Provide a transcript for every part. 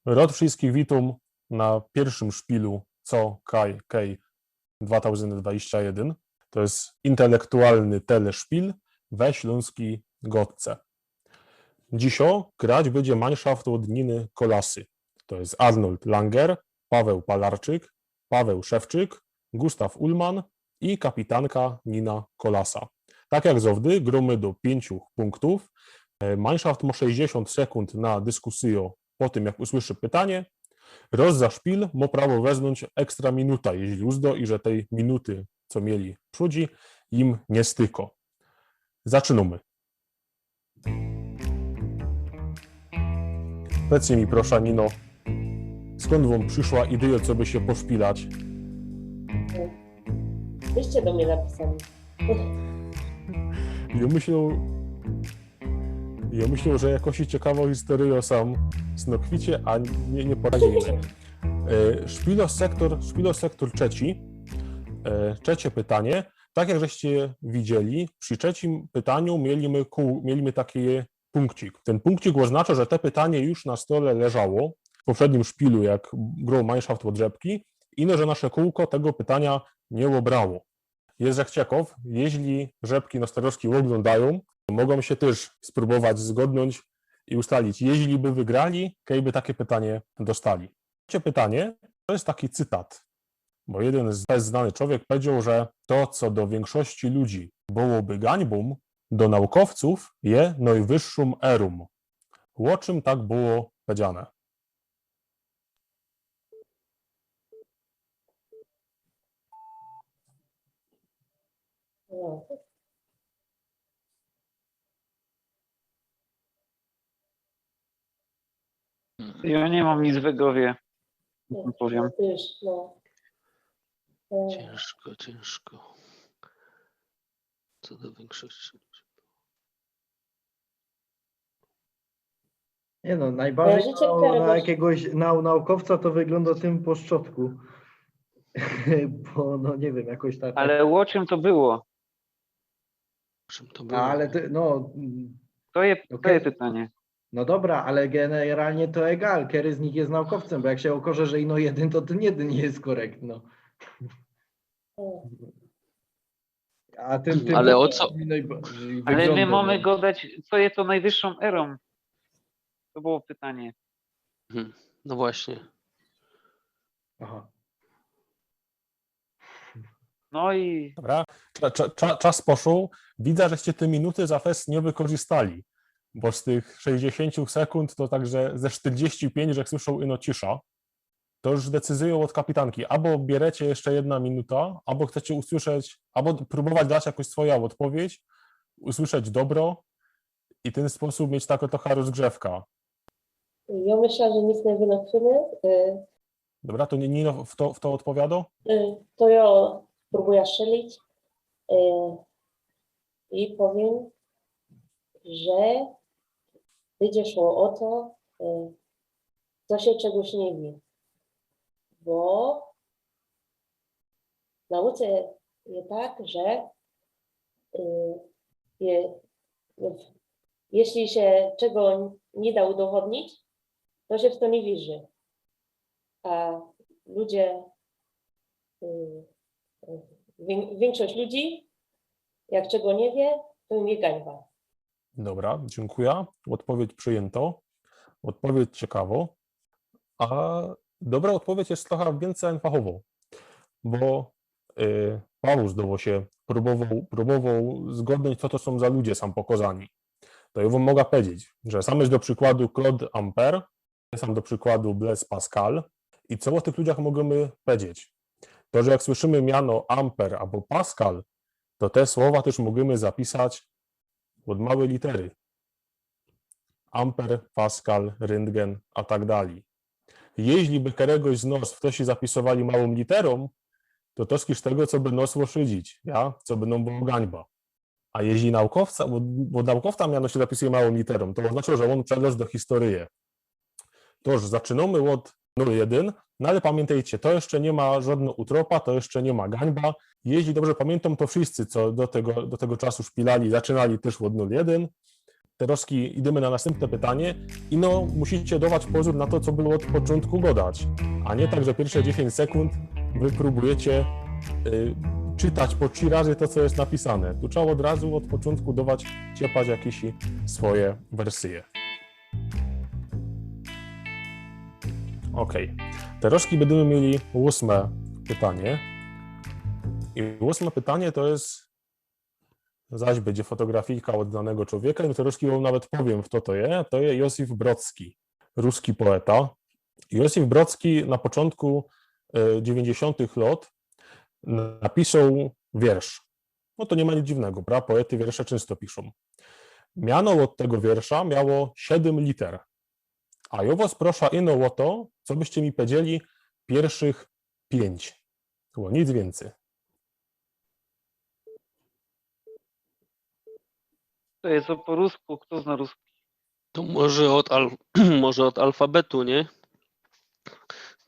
Rod wszystkich witam na pierwszym szpilu Co Kaj Kej 2021. To jest intelektualny teleszpil we Śląskiej Gotce. Dzisiaj grać będzie Mannschaft od Niny Kolasy. To jest Arnold Langer, Paweł Palarczyk, Paweł Szewczyk, Gustaw Ullmann i kapitanka Nina Kolasa. Tak jak zawdy, gromy do 5 punktów. Mannschaft ma 60 sekund na dyskusję po tym, jak usłyszy pytanie. Roz za szpil ma prawo wezmąć ekstra minuta, jeśli uzdo i że tej minuty, co mieli przodzi, im nie styko. Zaczynamy. Powiedzcie mi, proszę, Nino, skąd wam przyszła idea, co by się poszpilać? Wyście do mnie napisali. Ja myślę, że jakoś ciekawą historię sam znokwicie, a nie poradzimy. Szpilosektor trzeci. Trzecie pytanie. Tak jak żeście widzieli, przy trzecim pytaniu mieliśmy taki punkcik. Ten punkcik oznacza, że te pytanie już na stole leżało w poprzednim szpilu, jak grał Mannschaft od rzepki, i że nasze kółko tego pytania nie obrało. Jest ciekaw, jeśli rzepki nosterowskie oglądają, mogą się też spróbować zgodnąć i ustalić, jeśli by wygrali, kiedy by takie pytanie dostali. Trzecie pytanie to jest taki cytat, bo jeden znany człowiek powiedział, że to, co do większości ludzi byłoby gańbą, do naukowców je najwyższą erum. O czym tak było powiedziane? No. Ja nie mam nic w głowie, powiem. Ja też, no. Ciężko. Co do większości ludzi. Nie no, najbardziej Kojarzycie na któregoś- jakiegoś naukowca to wygląda tym po szczotku. Bo no nie wiem, jakoś tak. Ale o czym to było? Czym to było? Ale ty, no, To jest Okej. pytanie. no dobra, ale generalnie to egal, który z nich jest naukowcem, bo jak się okaże, że ino jeden, to ten jeden nie jest korektny. No. A tym Ale o co- mi najbardziej Ale my wygląda, mamy no. gadać, co jest to najwyższą erą. To było pytanie. No właśnie. Aha. No i Dobra? Czas poszł. Widzę, żeście te minuty za fest nie wykorzystali, bo z tych 60 sekund to także ze 45, że słyszą ino cisza, to już decydują od kapitanki. Albo bierecie jeszcze 1 minuta, albo chcecie usłyszeć, albo próbować dać jakąś swoją odpowiedź, usłyszeć dobro i w ten sposób mieć taką trochę rozgrzewka. Ja myślę, że nic nie wynoczymy. Dobra, to Nino w to odpowiada? To ja spróbuję strzelić i powiem, że będzie szło o to, co się czegoś nie wie. Bo w nauce jest tak, że jeśli się czego nie da udowodnić, to się w to nie wierzy. A ludzie, większość ludzi, jak czego nie wie, to im je gańba. Dobra, dziękuję. Odpowiedź przyjęto. Odpowiedź ciekawą. A dobra odpowiedź jest trochę więcej fachową, bo Paweł zdoło się próbował zgodnić, co to są za ludzie sam pokazani. To ja wam mogę powiedzieć, że sam jest do przykładu Claude Ampère, sam do przykładu Blaise Pascal i co o tych ludziach możemy powiedzieć? To, że jak słyszymy miano Ampère albo Pascal, to te słowa też możemy zapisać od małej litery. Ampère, Pascal, Röntgen, a tak dalej. Jeśli by któregoś z nos w to się zapisywali małą literą, to z tego, co by nos szydzić, ja? Co by nam było gańba. A jeśli naukowca, bo naukowca miano się zapisuje małą literą, to oznacza, że on przeloży do historii. To już zaczynamy od 0,1, no ale pamiętajcie, to jeszcze nie ma żadnego utropa, to jeszcze nie ma gańba. Jeśli dobrze pamiętam, to wszyscy, co do tego czasu szpilali, zaczynali też od 0,1. Teroski idziemy na następne pytanie i no musicie dawać pozór na to, co było od początku gadać, a nie tak, że pierwsze 10 sekund wy próbujecie czytać po 3 razy to, co jest napisane. Tu trzeba od razu od początku dawać, ciepać jakieś swoje wersje. Ok. Teroski będziemy mieli 8 pytanie. I 8 pytanie to jest, zaś będzie fotografijka od danego człowieka, i Teroski wam nawet powiem, kto to jest. To jest Józef Brodski, ruski poeta. Józef Brodski na początku 90. lat napisał wiersz. No to nie ma nic dziwnego, prawda? Poety wiersze często piszą. Miano od tego wiersza miało 7 liter. A ja was proszę ino o to, co byście mi powiedzieli pierwszych 5. Było nic więcej. To jest po rusku, kto zna ruski? To może może od alfabetu, nie?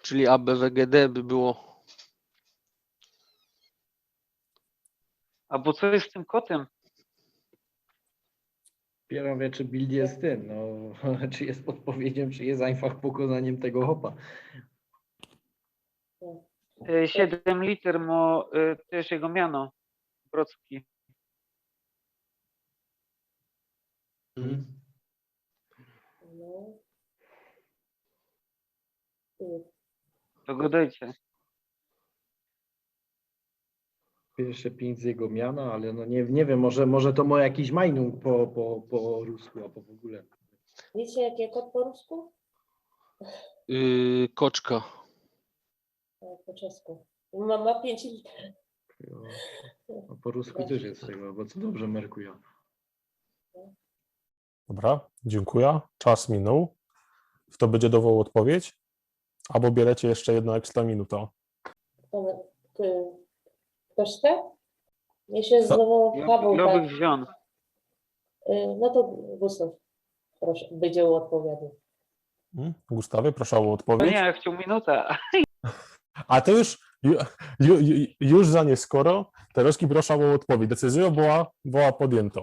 Czyli A, B, W, G, D by było. Albo co jest z tym kotem? Pieram wie, czy Bild jest tym, no, czy jest podpowiedzią, czy jest einfach pokonaniem tego hopa. 7 liter ma też jego miano. Brodski. No. To go dajcie. Pierwsze 5 z jego miana, ale no nie wiem, może to ma jakiś majnung po rusku, albo w ogóle. Wiecie, jaki jest kod po rusku? Koczka. Po czesku. Ma 5 liter. No, po rusku też jest tego, bo co dobrze merkuje. Dobra, dziękuję. Czas minął. Kto będzie dawał odpowiedź? Albo bierecie jeszcze jedno ekstra minuta. Ktoś chce? Ja się znowu Paweł, tak. Dobrych wziął. No to Gustaw, proszę, będzie odpowiadał. Gustawie, proszę o No odpowiedź. nie, ja chciał minutę. A to już za nieskoro. Teroski proszę o odpowiedź. Decyzja była podjęta.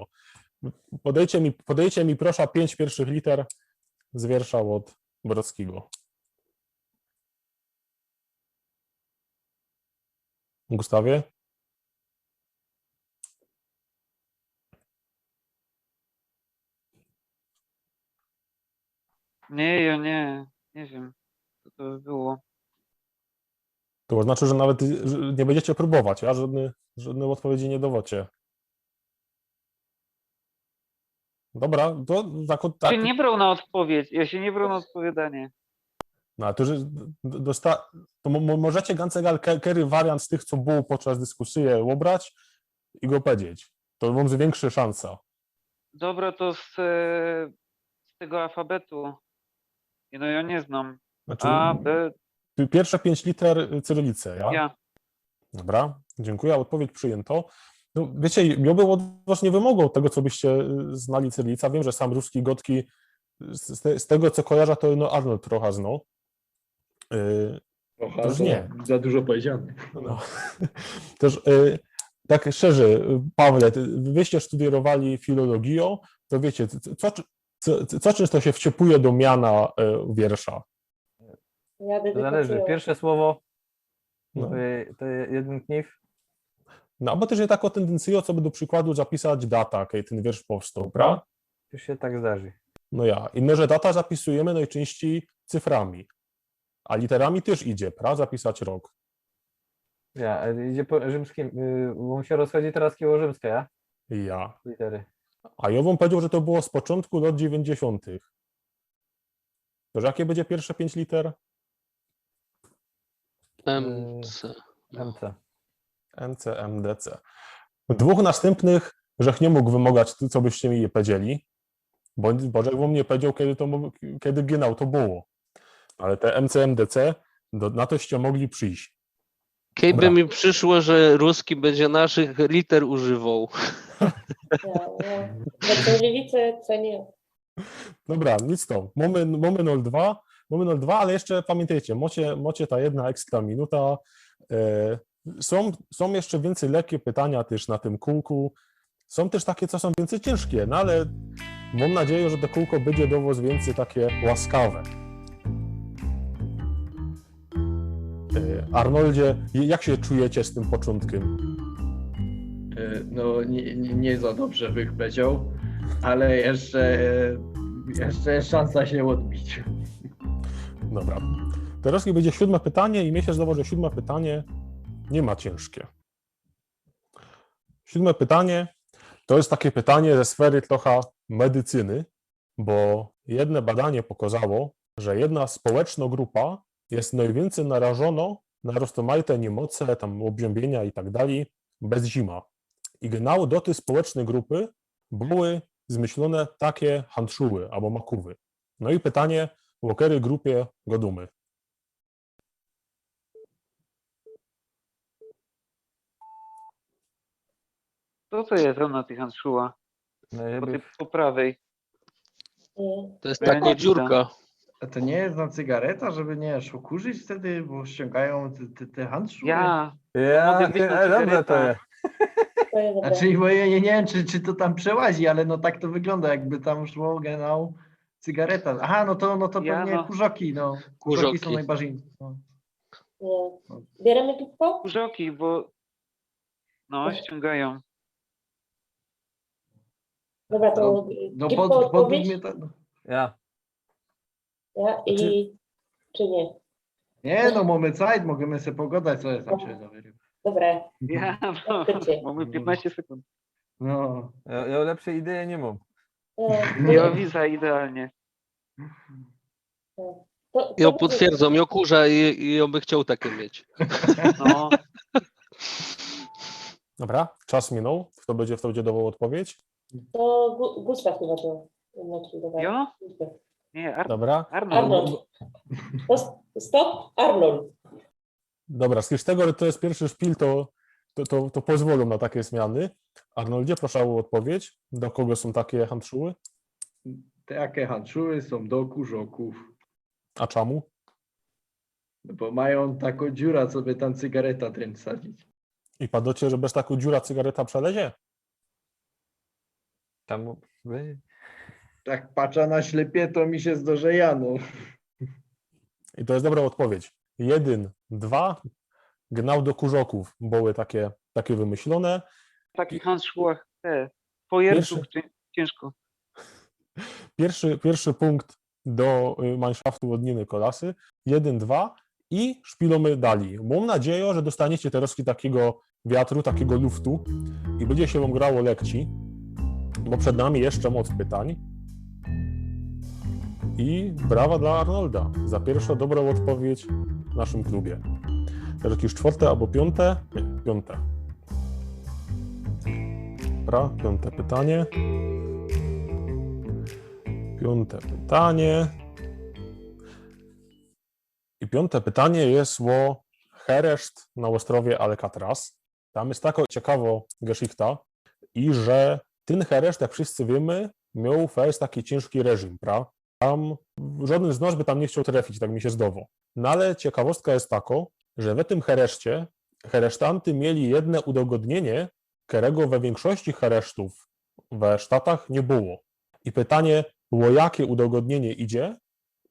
Podejcie mi proszę 5 pierwszych liter z wiersza od Brodskiego. Gustawie? Nie, ja nie wiem, co to by było. To znaczy, że nawet nie będziecie próbować, a żadnej odpowiedzi nie dawacie. Dobra, to tak. Czy nie brał na odpowiedź? Ja się nie brał na odpowiadanie. No, to, że możecie gancegal kery wariant z tych, co było podczas dyskusji, obrać i go powiedzieć. To będzie większa szansa. Dobra, to z tego alfabetu. No ja nie znam. Znaczy, A, B, pierwsze 5 liter cyrylice, ja? ja. Dobra, dziękuję, odpowiedź przyjęto. No, wiecie, ja bym od was nie wymagał tego, co byście znali cyrylica. Wiem, że sam ruski gotki, z tego, co kojarzę, to no Arnold trochę znał. Trochę, Toż nie. Za dużo powiedziane. No. Też tak szczerze, Pawle, wyście studiowali filologię, to wiecie, co często się wciepuje do miana wiersza? Ja To zależy. Pierwsze słowo No. to jeden kniw. No, bo też jest taką tendencją, co by do przykładu zapisać data, kiedy ten wiersz powstał, prawda? Już się tak zdarzy. No ja. Inne, że data zapisujemy najczęściej cyframi, a literami też idzie, prawda? Zapisać rok. Ja, idzie po rzymskim, bo mu się rozchodzi teraz kieło rzymskie, ja? Ja. Litery. A ja wam powiedział, że to było z początku lat 90. To jakie będzie pierwsze 5 liter? MC. MC. NCMDC. Dwóch następnych, żech nie mógł wymagać, co byście mi je powiedzieli, bo żech wam nie powiedział, kiedy genau to było. Ale te MCMDC, na toście mogli przyjść. Kiedy Dobra. mi przyszło, że ruski będzie naszych liter używał. Ja cyrylicę cenię. Dobra, nic to. Mamy 02, ale jeszcze pamiętajcie, macie ta jedna ekstra minuta. Są jeszcze więcej lekkie pytania też na tym kółku. Są też takie, co są więcej ciężkie, no ale Mam nadzieję, że to kółko będzie do was więcej takie łaskawe. Arnoldzie, jak się czujecie z tym początkiem? No nie za dobrze bych powiedział, ale jeszcze jest szansa się odbić. Dobra. Teraz będzie 7 pytanie i myślę, że 7 pytanie nie ma ciężkie. 7 pytanie to jest takie pytanie ze sfery trochę medycyny, bo jedno badanie pokazało, że jedna społeczna grupa jest najwięcej narażona na rozmaite niemoce, tam obziębienia i tak dalej bez zima. I genau do tej społecznej grupy były zmyślone takie handszuły albo makówy. No i pytanie, w jakiej grupie godumy? To jest ona tych handschuła? No, Po, żeby... po prawej. To jest Ja taka nie widzę. dziurka. A to nie jest na cygareta, żeby nie okurzyć wtedy, bo ściągają te handschuhe? Ja, Ja, mogę być na dobrze to cygareta. jest. To jest dobre. Znaczy, bo ja nie wiem, czy to tam przełazi, ale no tak to wygląda, jakby tam szło genau cygareta. Aha, no to Ja, pewnie no. kurzoki, no. Kurzoki Kurzoki. są najbardziej... No. Nie. Bierzemy piwko? kurzoki, bo no, ściągają. Dobra, to No piwko podbił odpowiedź? mnie to... Ja. Ja i... Czy nie? Nie, no mamy Zeit, możemy sobie pogadać, co jest tam się zawyrył. Dobra. Ja, no, Chcecie. mamy 15 sekund. No. Ja lepszej idei nie mam. Ja widzę idealnie. Ja potwierdzam, ja kurza i ja by chciał takie mieć. No, Dobra, czas minął. Kto będzie dawał odpowiedź? To Gustaw chyba to. Znaczy, dobra. ja? Gustaw. Nie, Dobra. Arnold. Arnold. Stop, Arnold. Dobra, z tego, że to jest pierwszy szpil, to pozwolą na takie zmiany. Arnoldzie, proszę o odpowiedź. Do kogo są takie handszuły? Takie handschuhe są do kurzoków, A czemu? bo mają taką dziurę, co by tam cygareta dręcz wsadzić. I padocie, że bez taką dziura cygareta przelezie? Tam... Tak patrzę na ślepie, to mi się zdorzejano. I to jest dobra odpowiedź. 1, 2, gnał do kurzoków, były takie wymyślone. W takich handschuhach pojerdzów ciężko. Pierwszy punkt do Mannschaftu od Niny Kolasy. 1, 2 i szpilamy dalej. Mam nadzieję, że dostaniecie teraz takiego wiatru, takiego luftu i będzie się wam grało lekcji, bo przed nami jeszcze moc pytań. I brawa dla Arnolda za pierwszą dobrą odpowiedź w naszym klubie. Teraz jakieś 4. albo 5? Nie, 5. Dobra, 5. pytanie. 5. pytanie. I 5. pytanie jest o hereszt na ostrowie Alcatraz. Tam jest taka ciekawa geschichta i że ten hereszt, jak wszyscy wiemy, miał fest taki ciężki reżim, prawda? Tam żaden z nas by tam nie chciał trafić, tak mi się zdawało. No ale ciekawostka jest taka, że w tym hereszcie heresztanty mieli jedno udogodnienie, którego we większości heresztów we Stanach nie było. I pytanie było, jakie udogodnienie idzie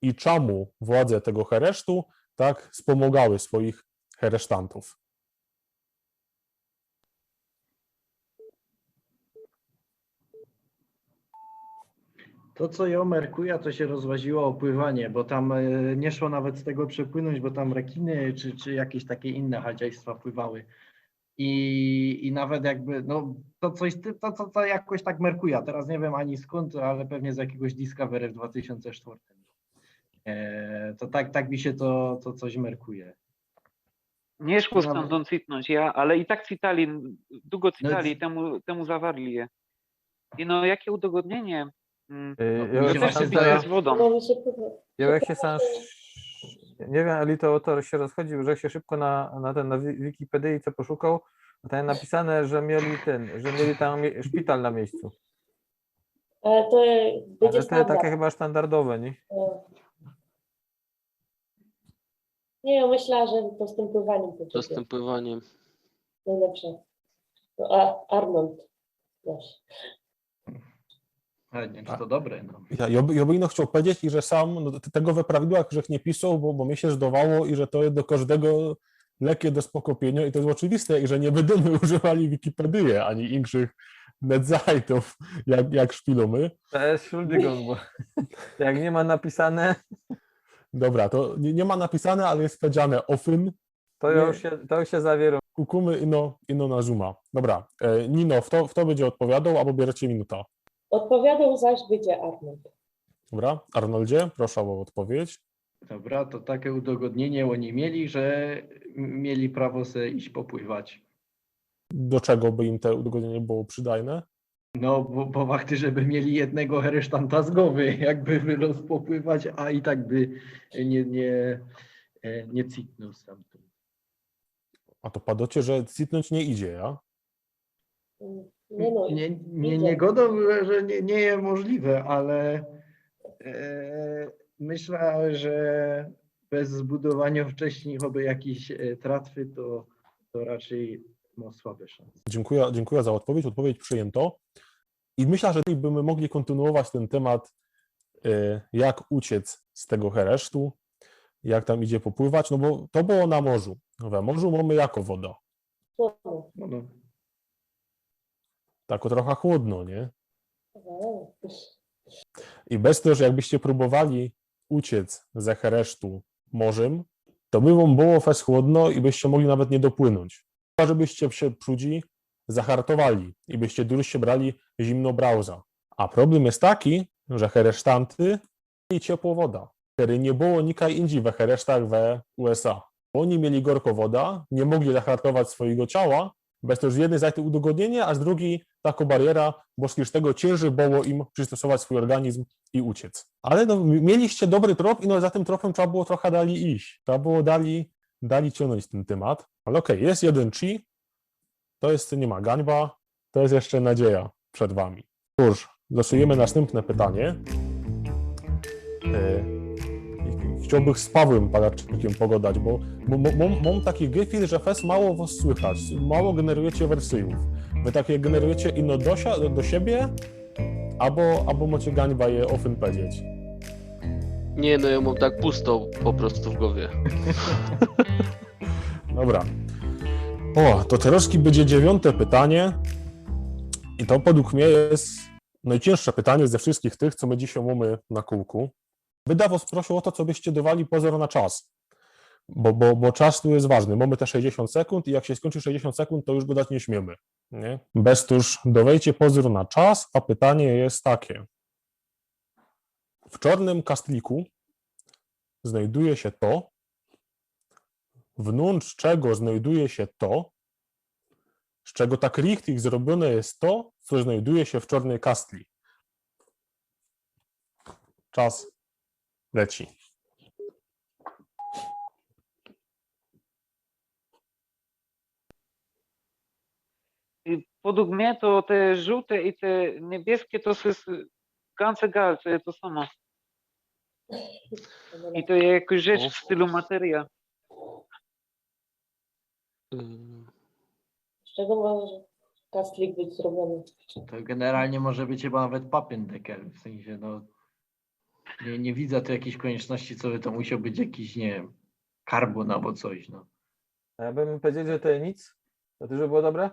i czemu władze tego heresztu tak wspomagały swoich heresztantów. To, co ją merkuje, to się rozłaziło opływanie, bo tam nie szło nawet z tego przepłynąć, bo tam rekiny czy jakieś takie inne chadziajstwa pływały. I nawet jakby, no to coś, to jakoś tak merkuje. Teraz nie wiem ani skąd, ale pewnie z jakiegoś Discovery w 2004. To tak mi się to coś merkuje. Nie szło stamtąd cytnąć, ale i tak cytali, długo cytali, temu zawarli je. I no, jakie udogodnienie? Ja To jak też się się sam- pije z wodą. Mówi się ja jak się sam... Nie wiem, ali to się rozchodził, że jak się szybko na Wikipedii co poszukał, to tam napisane, że mieli tam szpital na miejscu. Ale to będzie Ale to standard. takie chyba standardowe, nie? Nie, ja myślałam, że to z tym pływaniem to To z tym pływaniem. najlepsze. No, Arnold. Wiesz. Nie, to dobre, no. Ja by ino chciał powiedzieć, i że sam no, tego we prawidłach żech nie pisał, bo mnie się zdawało, i że to jest do każdego lekkie do spokopienia, i to jest oczywiste, i że nie będziemy używali Wikipedii ani innych netzajtów, jak szpilamy. To jest Schuldigung, bo jak nie ma napisane, Dobra, to nie ma napisane, ale jest powiedziane ofyn, to Nie. już się zawieru. kukumy ino na zooma. Dobra, Nino, w to będzie odpowiadał, albo bierzecie minuta. Odpowiadał zaś będzie Arnold. Dobra, Arnoldzie, proszę o odpowiedź. Dobra, to takie udogodnienie oni mieli, że mieli prawo sobie iść popływać. Do czego by im te udogodnienie było przydajne? No, bo fakty, żeby mieli jednego heresztanta z głowy, jakby wylos popływać, a i tak by nie citnął stamtąd. A to padocie, że citnąć nie idzie, ja? Nie no, Nie godą, że nie jest możliwe, ale myślę, że bez zbudowania wcześniej choby jakiejś tratwy, to raczej ma słabe szanse. Dziękuję za odpowiedź. Odpowiedź przyjęto. I myślę, że byśmy mogli kontynuować ten temat, jak uciec z tego heresztu, jak tam idzie popływać, no bo to było na morzu. We morzu mamy jako woda. trudno. No. Tak trochę chłodno, nie? Aha. I bez tego, że jakbyście próbowali uciec ze heresztu morzem, to by wam było fest chłodno i byście mogli nawet nie dopłynąć. Chyba, żebyście się przudzi zahartowali i byście durście brali zimno brauza. A problem jest taki, że heresztanty mieli ciepło woda, który nie było nikaj indziej we heresztach we USA. Oni mieli gorko woda, nie mogli zahartować swojego ciała, bez to z jednej z tych udogodnienia, a z drugiej taka bariera, bo z tego ciężej było im przystosować swój organizm i uciec. Ale no, mieliście dobry trop i no, za tym tropem trzeba było trochę dali iść. Trzeba było dali ciągnąć ten temat. Ale okej, jest jeden chi, to jest nie ma gańba, to jest jeszcze nadzieja przed wami. Cóż, losujemy następne pytanie. Chciałbym z Pawłem Palacznikiem pogadać, bo mam taki gefühl, że fest mało was słychać, mało generujecie wersjów. Wy takie generujecie ino do siebie, albo macie gańba je ofyn powiedzieć. Nie, no ja mam tak pusto po prostu w głowie. Dobra. O, to teraz będzie 9. pytanie. I to według mnie jest najcięższe pytanie ze wszystkich tych, co my dzisiaj mamy na kółku. Wydawo prosił o to, co byście dawali pozór na czas, bo czas tu jest ważny. Mamy te 60 sekund i jak się skończy 60 sekund, to już go dać nie śmiemy. Nie? Bez tuż dawajcie pozór na czas, a pytanie jest takie. W czarnym kastliku znajduje się to, wnątrz czego znajduje się to, z czego tak richtig zrobione jest to, co znajduje się w czarnej kastli. Czas leci. I według mnie to te żółte i te niebieskie to jest ganz egal, to jest to samo. I to jest jakaś rzecz w stylu materia. Z czego może kastlik być zrobiony? To generalnie może być chyba nawet papierdekel, w sensie no nie widzę tu jakiejś konieczności, co by to musiał być jakiś, nie wiem, karbon albo coś, no. A ja bym powiedział, że to jest nic. To też by było dobre?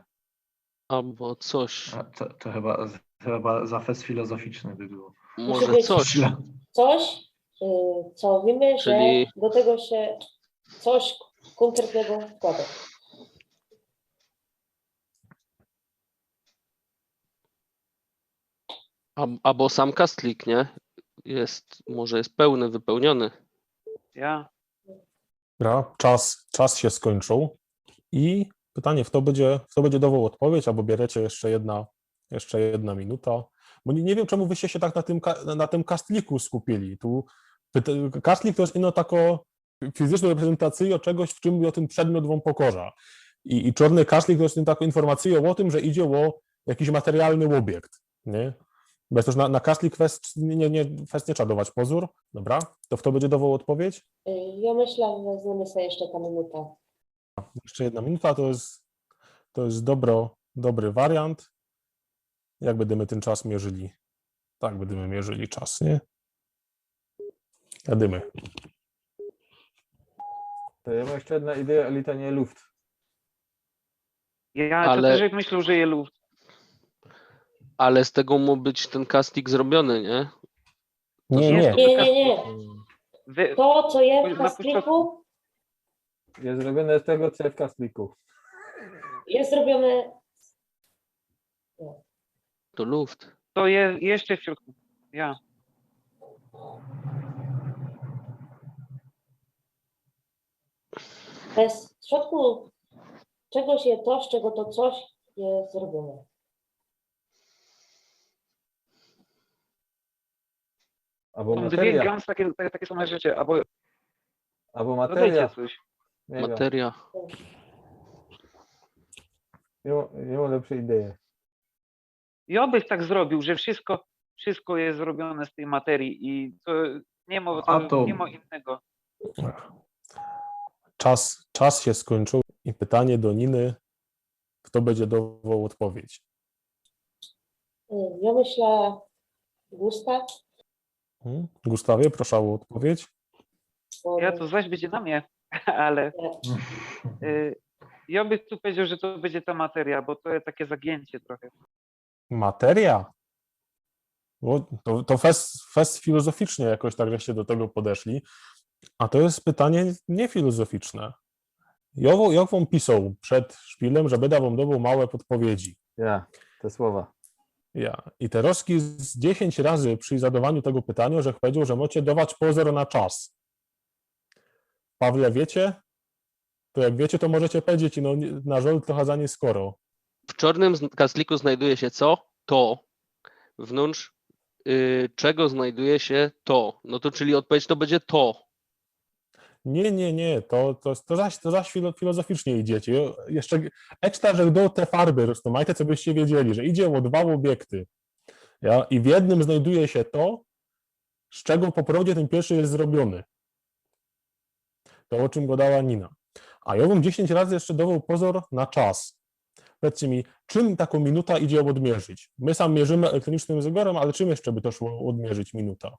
Albo coś. A to chyba za fest filozoficzne by było. Może być- coś. Coś, co wiemy, Czyli- że do tego się coś konkretnego wkłada. Albo sam kastlik, nie? Może jest pełny, wypełniony. Ja. Dobra, czas się skończył i pytanie, w to będzie dawał odpowiedź, albo bierzecie jeszcze jedna minuta, bo nie wiem, czemu wyście się tak na tym kastliku skupili. Kastlik to jest ino tako fizyczną reprezentację czegoś, w czym ten przedmiot wam pokorza. I czarny kastlik to jest taką informacją o tym, że idzie o jakiś materialny obiekt, nie? Bez też na kastlik fest nie trzeba dawać pozór. Dobra, to w to będzie dawał odpowiedź. Ja myślę, że weźmiemy sobie jeszcze ta minuta. Jeszcze jedna minuta to jest dobry wariant. Jak będziemy ten czas mierzyli? Tak, będziemy mierzyli czas, nie? Jadymy. To ja mam jeszcze jedna idea, ale to nie luft. Ja to Ale- też jak myślę, że je luft. Ale z tego mógł być ten casting zrobiony, nie? Nie, Jest nie. to Nie, taka- nie, nie. Wy, To, co jest w Na kastliku, Jest zrobione z tego, co jest w kastliku. jest zrobione. To luft. to jest jeszcze w środku. Ja. Bez w środku czegoś jest to, z czego to coś jest zrobione. Albo Są dwie materia. gans takie same rzeczy, albo Albo dodajcie materia. coś. Nie wiem. Materia. Nie mam lepszej idei. Ja byś tak zrobił, że wszystko jest zrobione z tej materii i to Atom. nie ma innego. Czas się skończył i pytanie do Niny, kto będzie dawał odpowiedź? Ja myślę, Gustaw. Gustawie, proszę o odpowiedź. bo- Ja to zaś będzie na mnie, ale ja bym tu powiedział, że to będzie ta materia, bo to jest takie zagięcie trochę. Materia? To fest filozoficznie jakoś tak żeście do tego podeszli, a to jest pytanie niefilozoficzne. Jak wam pisał przed szpilem, że będę wam dawał małe podpowiedzi? Ja, te słowa. Ja. I Terowski z 10 razy przy zadawaniu tego pytania, że powiedział, że możecie dawać pozór na czas. Pawle, wiecie? To jak wiecie, to możecie powiedzieć, no na żol trochę za nieskoro. W czarnym kastliku znajduje się co? To. Wnątrz czego znajduje się to? No to czyli odpowiedź to będzie to. Nie, to zaś filozoficznie idziecie. Jeszcze ekstra, że do te farby roztomajte, co byście wiedzieli, że idzie o dwa obiekty. Ja? I w jednym znajduje się to, z czego po prawdzie ten pierwszy jest zrobiony. To, o czym go dała Nina. A ja bym 10 razy jeszcze dawał pozór na czas. Powiedzcie mi, czym taką minuta idzie odmierzyć? My sam mierzymy elektronicznym zegarem, ale czym jeszcze by to szło odmierzyć minuta?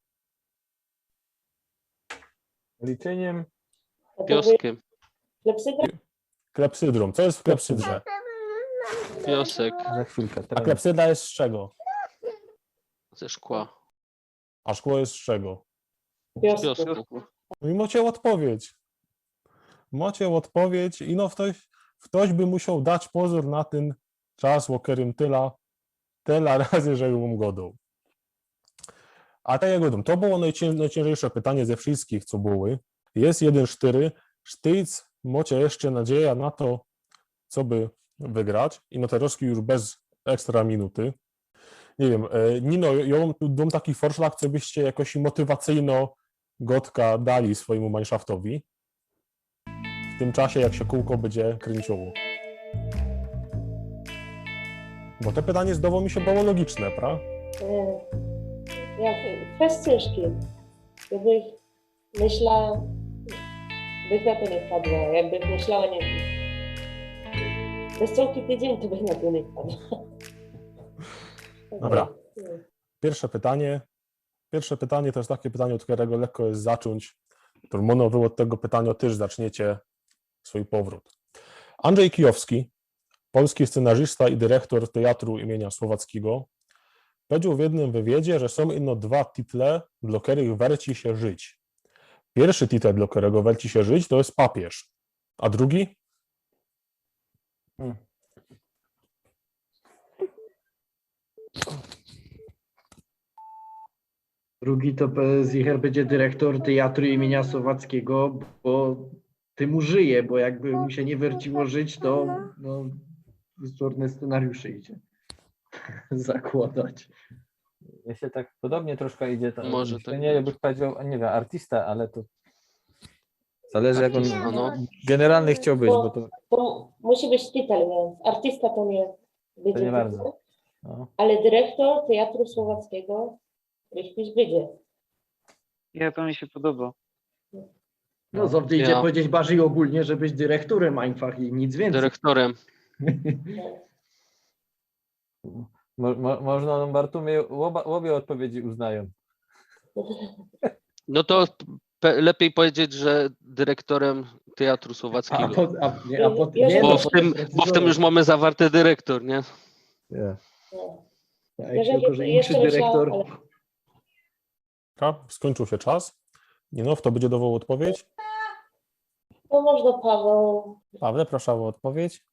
Liczeniem Pioskiem. Klepsydra? Klepsydrą. Co jest w klepsydrze? Piosek. za chwilkę. A Teraz klepsydra jest z czego? Ze szkła. A szkło jest z czego? Z Piosku. piosku. No i macie odpowiedź. Macie odpowiedź i no ktoś by musiał dać pozór na ten czas, o którym tyle razy, że ją godą. A tak jak godą, to było najcięższe pytanie ze wszystkich, co były. Jest 1-4. Sztyc, macie jeszcze nadzieję na to, co by wygrać. I Noterowski już bez ekstra minuty. Nie wiem, Nino, ja mam taki forszlak, co byście jakoś motywacyjno Gotka dali swojemu Mineshaftowi w tym czasie, jak się kółko będzie kręciło. Bo te pytanie zdawało mi się było logiczne, prawda? Jak fest ciężki. Jakbyś myślała, byś na to nie wpadła. Jakbyś myślała, nie wiem. Bez ciągi tydzień to byś na to nie wpadła. Dobra. Pierwsze pytanie to jest takie pytanie, od którego lekko jest zacząć. Turmono, wy od tego pytania też zaczniecie swój powrót. Andrzej Kijowski, polski scenarzysta i dyrektor Teatru imienia Słowackiego, powiedział w jednym wywiadzie, że są ino dwa tytle, dla których werci się żyć. Pierwszy tytuł, dla którego werci się żyć, to jest papież. A drugi? Drugi to Zicher będzie dyrektor Teatru imienia Słowackiego, bo ty mu żyje, bo jakby mu się nie werciło żyć, to no, zorne scenariusze idzie zakładać. jeśli tak podobnie troszkę idzie, to Może tak nie być. bych powiedział, nie wiem, artysta, ale to zależy jak on Artysta, no. generalny chciał być, bo to To musi być tytuł, więc artysta to nie będzie. nie bardzo. tytuł, no. Ale dyrektor Teatru Słowackiego jakiś będzie. Ja to mi się podoba. No zawsze idzie Ja. powiedzieć bardziej ogólnie, że być dyrektorem Einfach i nic więcej. Dyrektorem. Można Lombartumie obie odpowiedzi uznają. No to lepiej powiedzieć, że dyrektorem Teatru Słowackiego. Jeżeli- Bo w tym już mamy zawarte dyrektor, nie? Nie. Jak się Jeżeli okaże, jeszcze inszy myślałam, dyrektor. ale Dobra, skończył się czas. Nino, kto będzie dawał odpowiedź? to można Paweł. Pawle, proszę o odpowiedź.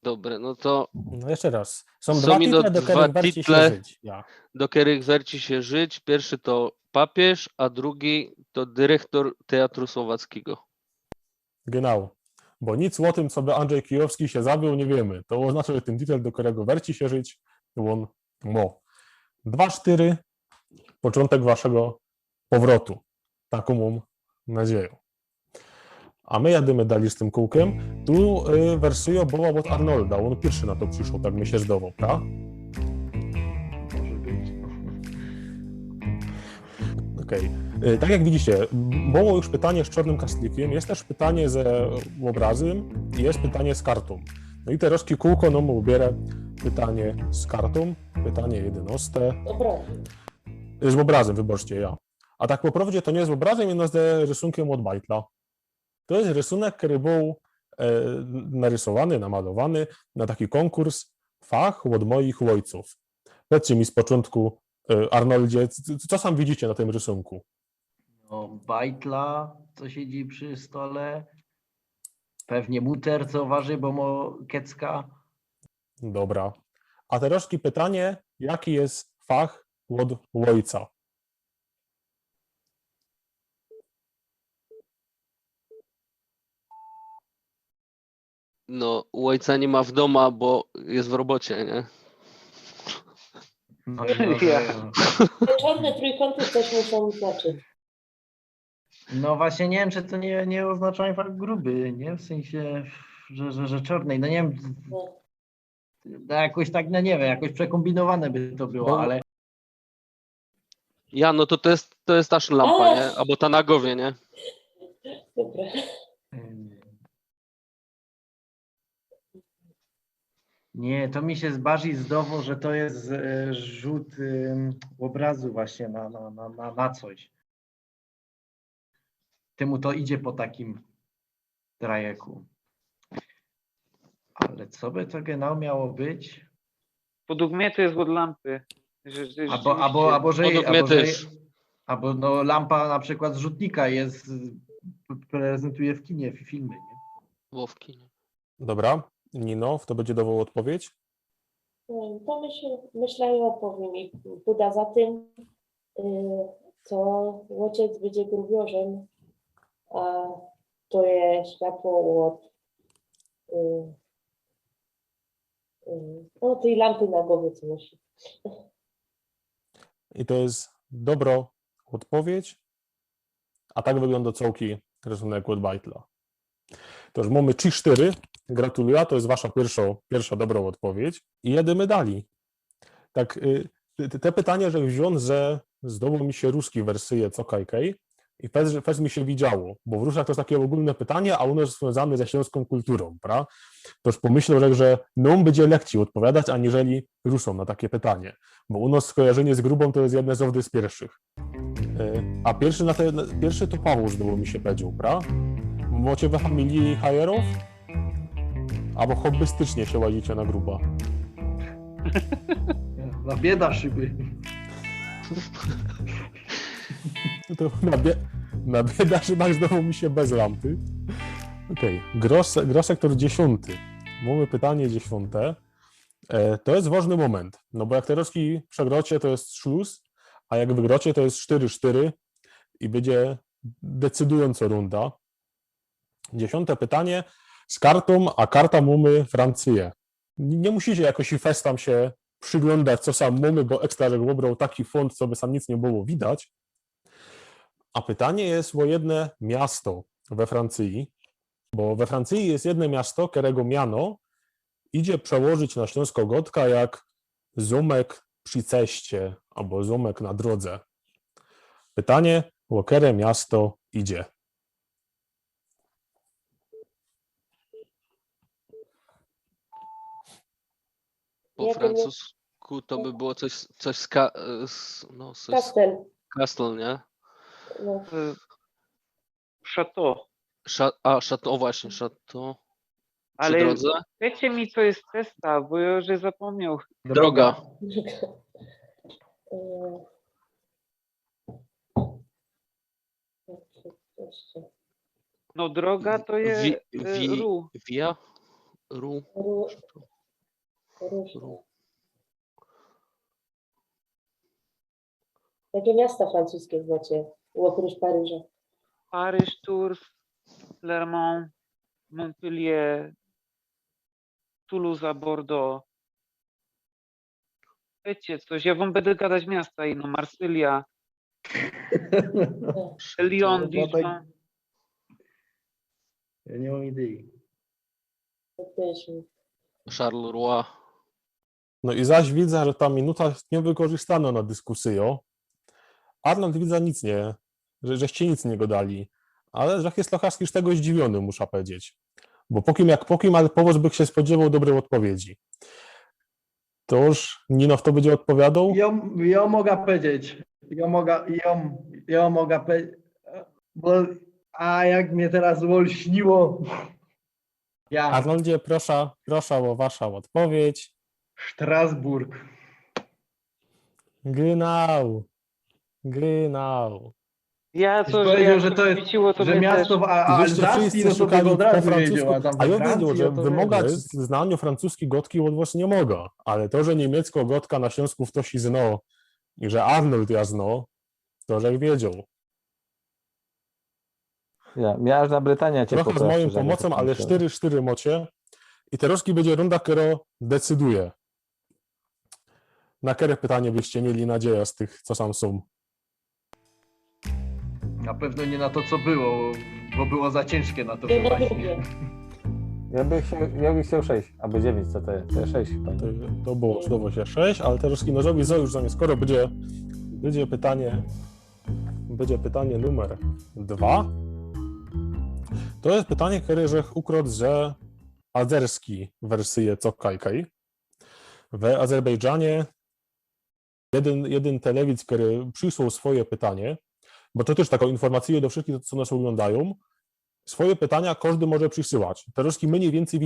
Dobre, no to No jeszcze raz. Są Są dwa mi title, do dwa których warci się title. żyć. Ja. do których werci się żyć. Pierwszy to papież, a drugi to dyrektor Teatru Słowackiego. Genau. Bo nic o tym, co by Andrzej Kijowski się zabił, nie wiemy. To oznacza, że ten titel, do którego werci się żyć, to on mo. 2-4, początek waszego powrotu. Taką mam nadzieję. A my jadymy dalej z tym kółkiem. Tu wersuje była od Arnolda. On pierwszy na to przyszło, tak mi się zdawał, prawda? Może być. Okej. Tak jak widzicie, było już pytanie z czarnym kastlikiem, jest też pytanie ze obrazem i jest pytanie z kartą. No i teraz kółko no mu ubierę pytanie z kartą, pytanie 11. Dobra. Z obrazem, wybaczcie, ja. A tak po prawdzie to nie z obrazem, tylko z rysunkiem od Bajtla. To jest rysunek, który był narysowany, namalowany na taki konkurs fach od moich ojców. Powiedzcie mi z początku, Arnoldzie, co sam widzicie na tym rysunku? No, Bajtla, co siedzi przy stole. Pewnie Muter, co waży, bo mo Kecka. Dobra. A teraz pytanie, jaki jest fach od ojca? No, u ojca nie ma w domu, bo jest w robocie, nie? No, Te czarne trójkąty coś muszą znaczyć. no właśnie nie wiem, czy to nie oznacza fakt gruby, nie? W sensie, że czarnej. No nie wiem, No. no jakoś tak, no nie wiem, jakoś przekombinowane by to było, Bo- ale Ja, no to jest ta lampa, A! nie? Albo ta na głowie, nie? Dobra. nie, to mi się bardziej zdawało, że to jest rzut obrazu właśnie na coś. Temu to idzie po takim trajeku. Ale co by to genau miało być? Według mnie to jest od lampy. Według mnie też. Albo no, lampa na przykład z rzutnika jest, prezentuje w kinie, w filmy, nie? Włowki. Nie? Dobra. Nino, kto będzie dawał odpowiedź? To myślę i opowiem. I Buda za tym, co ojciec będzie grubiorzem, a to jest światło od no, tej lampy na głowie, co nosi. I to jest dobra odpowiedź, a tak wygląda całki rysunek od Bajtla. To już mamy 3-4. Gratuluję, to jest wasza pierwsza dobra odpowiedź. I jedziemy dalej. Tak, te pytania, że wziąłem, że zdobył mi się ruski wersje co kajkej i fez mi się widziało, bo w Rusach to jest takie ogólne pytanie, a u nas związane ze śląską kulturą, prawda? To już pomyślał, że nam będzie lekcji odpowiadać, aniżeli Rusom na takie pytanie, bo u nas skojarzenie z grubą to jest jedne z pierwszych. A pierwszy to Paweł zdobył mi się powiedział, prawda? Macie we familii hajerów? Albo hobbystycznie się łazicie na gruba? Na bieda szyby. To na bieda szybach znowu mi się bez lampy. Okej. Grosektor 10. Mamy pytanie 10. To jest ważny moment, no bo jak Terowski przegrocie, to jest szluz, a jak wygrocie, to jest 4-4 i będzie decydująca runda. 10. pytanie z kartą, a karta mamy Francję. Nie musicie jakoś fest tam się przyglądać, co sam mamy, bo ekstra, że obrał taki font, co by sam nic nie było widać. A pytanie jest o jedno miasto we Francji, bo we Francji jest jedno miasto, którego miano idzie przełożyć na śląsko-gotka jak zumek przy ceście albo zumek na drodze. Pytanie, o które miasto idzie? Po Ja to nie- francusku Ku to by było coś no, coś z Kastel. Castle, nie? No, Chateau. Chateau, właśnie, Chateau. Przy Ale drodze? wiecie mi, co jest Cesta, bo ja już zapomniał. Droga. No droga to jest Ru. Via? Ru? Różne. Jakie miasta francuskie znacie? Oprócz Paryża. Paryż, Tours, Clermont, Montpellier, Toulouse, Bordeaux. Wiecie coś, ja wam będę gadać miasta inne. Marsylia, Lyon, No, Dijon. Ja nie mam idei. Faktycznie. Charleroi. No i zaś widzę, że ta minuta jest niewykorzystana na dyskusję. Arnold widzę nic nie, żeście nic nie go dali. Ale Żak jest trochę z tego zdziwiony, muszę powiedzieć. Bo po kim jak po kim, ale powoz by się spodziewał dobrej odpowiedzi. To już Nino w to będzie odpowiadał? Ja mogę powiedzieć. Ja mogę powiedzieć. Bo, a jak mnie teraz olśniło. Ja, Arnoldzie, proszę o waszą odpowiedź. Strasburg. Genau. Ja Ktoś to, że powiedział, jak że to jest, świeciło, to że mnie miasto w też. Alzacji, no to by go od razu wiedział, a tam a we ja wiedział, Francji, że no to wymagać wiesz. znania francuskiej gotki od was nie mogę, ale to, że niemiecko-gotka na Śląsku w to się zno i że Arnold ja zno, to że wiedział. Ja, Miażdża Brytania cię Trochę z poprosi, moją że jak pomocą, to ale pomyślałem. 4-4 mocie. I teraz będzie runda, która decyduje. Na które pytanie byście mieli nadzieję z tych, co tam są? Na pewno nie na to, co było, bo było za ciężkie na to Jedno wypaść. drugie. Ja bym chciał 6, albo 9, co to jest? To jest 6 chyba. To, nie? to było znowu się 6, ale teraz Kinozowi już zamiast skoro będzie pytanie numer 2. To jest pytanie, które że ukradł, że azerski wersję co kajkaj. W Azerbejdżanie jeden telewidz, który przysłał swoje pytanie, bo to też taką informację do wszystkich, co nas oglądają, swoje pytania każdy może przysyłać. Teraz mniej więcej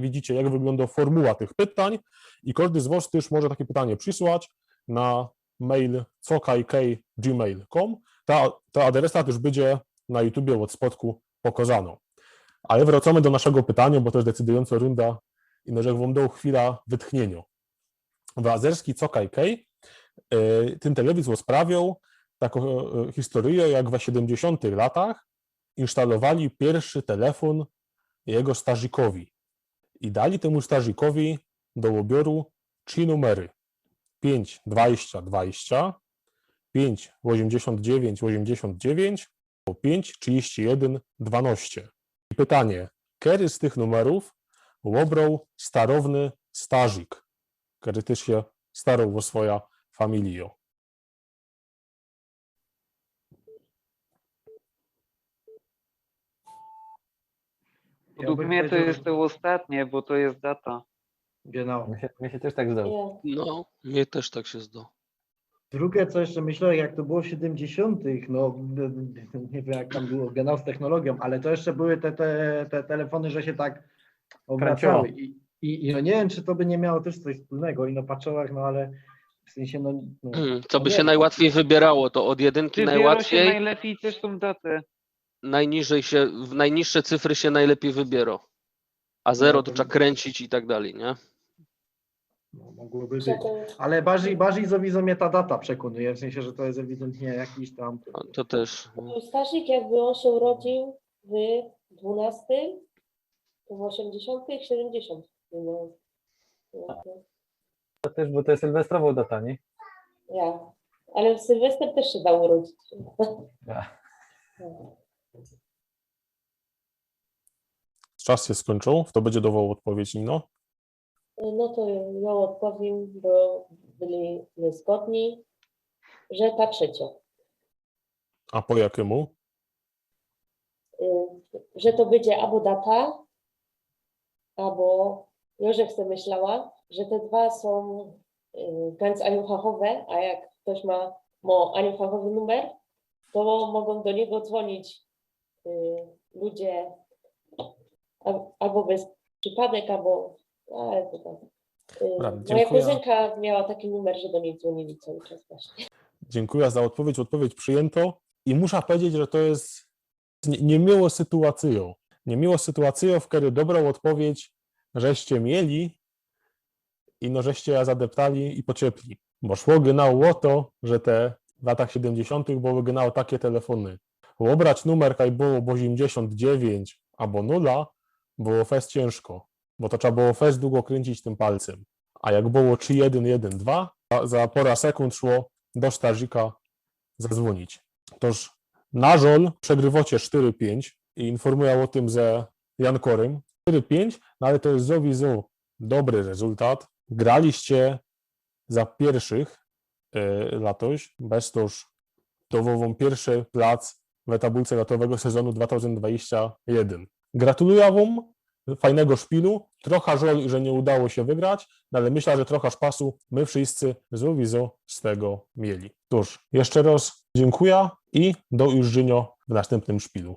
widzicie, jak wygląda formuła tych pytań i każdy z was też może takie pytanie przysłać na mail cokajk@gmail.com. Ta adresa też będzie na YouTubie od spodku pokazano. Ale wracamy do naszego pytania, bo to jest decydująca runda i no, że wam dał chwila wytchnienia. W azerski cokajkej ten telewizor sprawiał taką historię, jak w 70 latach instalowali pierwszy telefon jego stażikowi i dali temu stażikowi do odbioru 3 numery 5 20 20, 5 89 89 albo 5 31 12. I pytanie, który z tych numerów obrał starowny stażik, który też się starał o swoją familię? Według bym mnie to powiedział, jest to ostatnie, bo to jest data. Genau. Mnie się też tak zdało. Ja. No, mnie też tak się zdało. Drugie, co jeszcze myślałem, jak to było w 70., no nie wiem jak tam było genau z technologią, ale to jeszcze były te telefony, że się tak obracały. I no nie wiem, czy to by nie miało też coś wspólnego i na paczowach, no ale w sensie, Co no by nie się wiem. najłatwiej wybierało, to od jedynki Wybiera się najłatwiej, najlepiej też tą datę. w najniższe cyfry się najlepiej wybiera. A 0 to to- trzeba kręcić i tak dalej, nie? No, mogłoby być. Przeto- Ale bardziej zawizą mnie ta data przekonuje, w sensie, że to jest ewidentnie jakiś tam... A to też. Starsik jakby on się urodził w 12, to w 80 i 70. No. To też, bo to jest sylwestrowa data, nie? Ja. Ale w Sylwester też się dał urodzić. Ja. Czas się skończył, to będzie dawał odpowiedź Nino. No to ja odpowiem, bo byliśmy zgodni, że ta trzecia. A po jakiemu? Że to będzie albo data, albo ja że chcę myślała, że te dwa są ganz anfachowe, a jak ktoś ma anfachowy numer, to mogą do niego dzwonić ludzie albo bez przypadek, albo ale to tak. Dobra, Moja dziękuję. kuzynka miała taki numer, że do niej dzwonili cały czas właśnie. Dziękuję za odpowiedź. Odpowiedź przyjęto i muszę powiedzieć, że to jest niemiło sytuacją. Niemiło sytuacją, w której dobrą odpowiedź żeście mieli i no żeście ja zadeptali i pociepli. Bo szło genau o to, że te w latach 70. były genau takie telefony. Obrać numer, kaj było 89 albo 0, było fest ciężko, bo to trzeba było fest długo kręcić tym palcem. A jak było 3112, za pora sekund szło do strażnika zadzwonić. Toż na żol przegrywocie 4-5 i informuję o tym ze Jankorem. 4-5, no ale to jest zowizu dobry rezultat. Graliście za pierwszych latoś, bez toż dowową pierwszy plac w tabulce latowego sezonu 2021. Gratuluję wam fajnego szpilu. Trochę żal, że nie udało się wygrać, no ale myślę, że trochę szpasu my wszyscy z tego mieli. Cóż, jeszcze raz dziękuję i do usłyszenia w następnym szpilu.